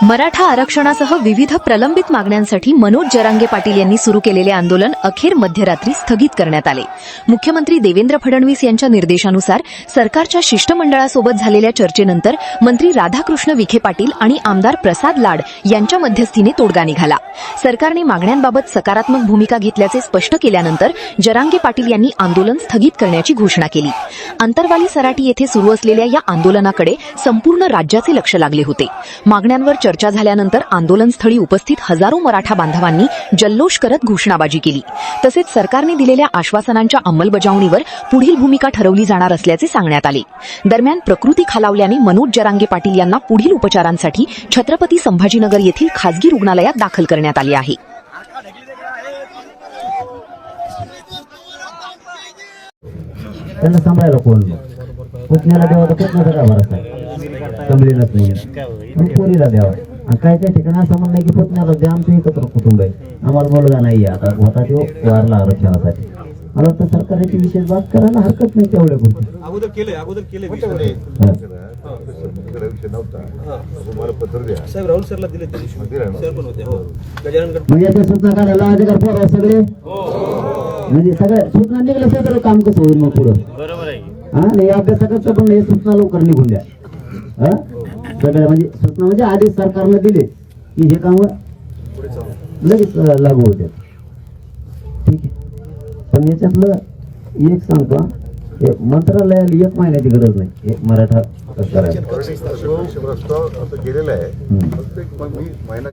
मराठा आरक्षणासह विविध प्रलंबित मागण्यांसाठी मनोज जरांगे पाटील यांनी सुरू केलेले आंदोलन अखेर मध्यरात्री स्थगित करण्यात आले। मुख्यमंत्री देवेंद्र फडणवीस यांच्या निर्देशानुसार सरकारच्या शिष्टमंडळासोबत झालेल्या चर्चेनंतर मंत्री राधाकृष्ण विखे पाटील आणि आमदार प्रसाद लाड यांच्या मध्यस्थीने तोडगा निघाला। सरकारने मागण्यांबाबत सकारात्मक भूमिका घेतल्याचे स्पष्ट केल्यानंतर जरांगे पाटील यांनी आंदोलन स्थगित करण्याची घोषणा केली। आंतरवाली सराटी येथे सुरू असलेल्या या आंदोलनाकडे संपूर्ण राज्याचे लक्ष लागले होते। मागण्यांवर चर्चा झाल्यानंतर आंदोलनस्थळी उपस्थित हजारो मराठा बांधवांनी जल्लोष करत घोषणाबाजी केली। तसेच सरकारने दिलेल्या आश्वासनांच्या अंमलबजावणीवर पुढील भूमिका ठरवली जाणार असल्याचे सांगण्यात आले। दरम्यान प्रकृती खालावल्याने मनोज जरांगे पाटील यांना पुढील उपचारांसाठी छत्रपती संभाजीनगर येथील खासगी रुग्णालयात दाखल करण्यात आले आहे। त्यांना सांभाळायला कोण पुतण्याला द्यावा तर पुतण्याचा काय भरोसा आहे, कमलीलाच नाही पण पोरीला द्यावा। आणि काय काय ठिकाणी असं म्हणणं आहे की पुतण्याला जे आमचं एकत्र कुटुंब आहे, आम्हाला मुलगा नाही आता होता तो वारला आरक्षणासाठी। मला वाटतं सरकारची विशेष बात करायला हरकत नाही तेवढ्या गोष्टी अगोदर केले साहेब राहुल सरला दिले सर पण होते। म्हणजे याच्या सूचना काढायला अधिकार पोराव सगळे म्हणजे सगळ्या सूचना निघल्या तर काम कसं होईल मग पुढं बरोबर आहे। हा नाही अभ्यासाकरता पण हे सूचना लवकर निघून द्या। हा सगळ्या म्हणजे सूचना म्हणजे आधीच सरकारला दिले की हे काम लगेच लागू होते। ठीक आहे, पण याच्यातलं एक सांगतो, मंत्रालयाला 1 महिन्याची गरज नाही हे मराठा करायला गेलेला आहे।